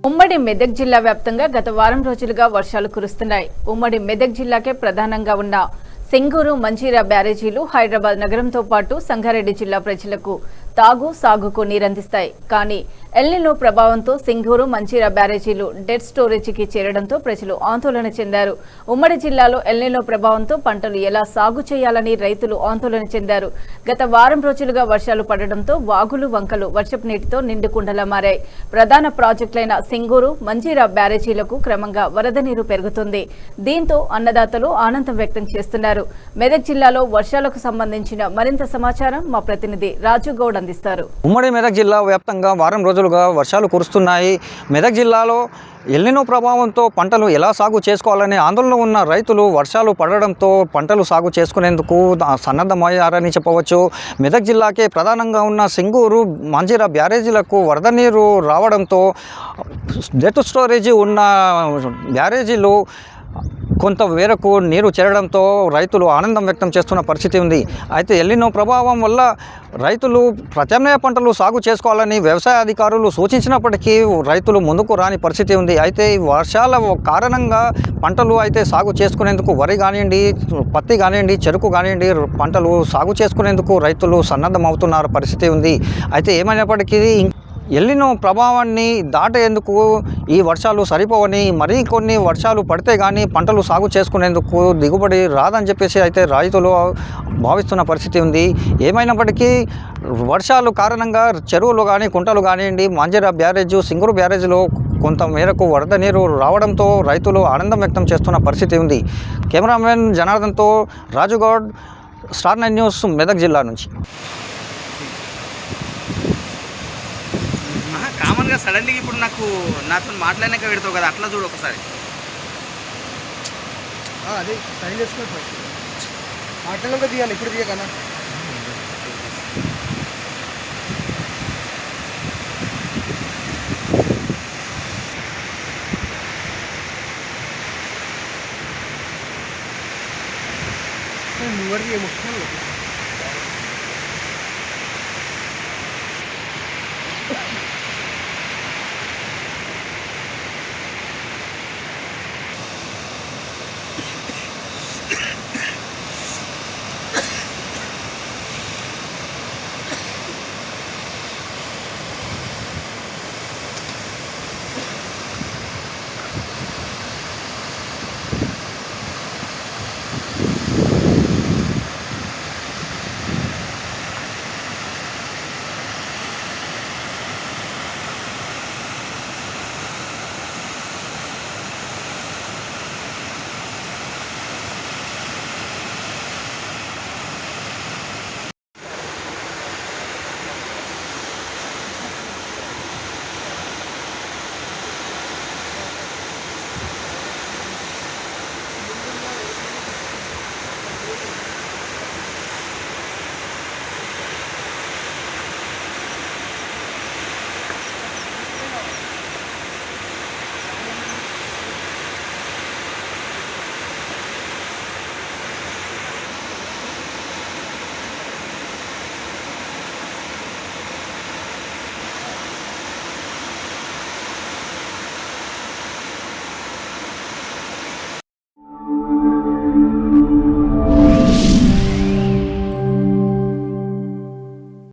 ఉమ్మడి మెదక్ జిల్లా వ్యాప్తంగా గత వారం రోజులుగా వర్షాలు కురుస్తున్నాయి. ఉమ్మడి మెదక్ జిల్లాకే ప్రధానంగా ఉన్న సింగూరు, మంజీరా బ్యారేజీలు హైదరాబాద్ నగరంతో పాటు సంగారెడ్డి జిల్లా ప్రజలకు తాగు, సాగుకు నీరందిస్తాయి. కానీ ఎల్నినో ప్రభావంతో సింగూరు, మంజీరా బ్యారేజీలు డెడ్ స్టోరేజీకి చేరడంతో ప్రజలు ఆందోళన చెందారు. ఉమ్మడి జిల్లాలో ఎల్నినో ప్రభావంతో పంటలు ఎలా సాగు చేయాలని రైతులు ఆందోళన చెందారు. గత వారం రోజులుగా వర్షాలు పడడంతో వాగులు, వంకలు వర్షపు నీటితో నిండుకుండలా మారాయి. ప్రధాన ప్రాజెక్టులైన సింగూరు, మంజీరా బ్యారేజీలకు క్రమంగా వరద నీరు పెరుగుతుంది. దీంతో అన్నదాతలు ఆనందం వ్యక్తం చేస్తున్నారు. మెదక్ జిల్లాలో వర్షాలకు సంబంధించిన మరింత సమాచారం మా ప్రతినిధి రాజుగౌడ్ అందిస్తారు. ఉమ్మడి మెదక్ జిల్లా వ్యాప్తంగా వారం రోజులుగా వర్షాలు కురుస్తున్నాయి. మెదక్ జిల్లాలో ఎల్నినో ప్రభావంతో పంటలు ఎలా సాగు చేసుకోవాలనే ఆందోళన ఉన్న రైతులు వర్షాలు పడడంతో పంటలు సాగు చేసుకునేందుకు సన్నద్ధమయ్యారని చెప్పవచ్చు. మెదక్ జిల్లాకే ప్రధానంగా ఉన్న సింగూరు, మంజీరా బ్యారేజీలకు వరద నీరు రావడంతో డెత్ స్టోరేజీ ఉన్న బ్యారేజీలు కొంత మేరకు నీరు చేరడంతో రైతులు ఆనందం వ్యక్తం చేస్తున్న పరిస్థితి ఉంది. అయితే ఎల్నినో ప్రభావం వల్ల రైతులు ప్రత్యామ్నాయ పంటలు సాగు చేసుకోవాలని వ్యవసాయ అధికారులు సూచించినప్పటికీ రైతులు ముందుకు రాని పరిస్థితి ఉంది. అయితే ఈ వర్షాల కారణంగా పంటలు అయితే సాగు చేసుకునేందుకు వరి కానివ్వండి, పత్తి కానివ్వండి, చెరుకు కానివ్వండి పంటలు సాగు చేసుకునేందుకు రైతులు సన్నద్ధమవుతున్న పరిస్థితి ఉంది. అయితే ఏమైనప్పటికీ ఎల్నినో ప్రభావాన్ని దాటేందుకు ఈ వర్షాలు సరిపోవని, మరీ కొన్ని వర్షాలు పడితే కానీ పంటలు సాగు చేసుకునేందుకు దిగుబడి రాదని చెప్పేసి అయితే రైతులు భావిస్తున్న పరిస్థితి ఉంది. ఏమైనప్పటికీ వర్షాలు కారణంగా చెరువులు కానీ, కుంటలు కానివ్వండి, మంజీరా బ్యారేజ్, సింగూరు బ్యారేజ్లో కొంత మేరకు వరద నీరు రావడంతో రైతులు ఆనందం వ్యక్తం చేస్తున్న పరిస్థితి ఉంది. కెమెరామెన్ జనార్దన్తో రాజుగౌడ్, స్టార్ 9 న్యూస్, మెదక్ జిల్లా నుంచి. కామన్గా సడన్గా ఇప్పుడు నాతో మాట్లాడినాక పెడతావు కదా, అట్లా చూడు ఒకసారి. అదే సైన్ చేసుకుని మాట్లాడినాక తీయాలి, ఇప్పుడు తీయకన్నా. నువ్వు వరకు ఏమొస్తుంది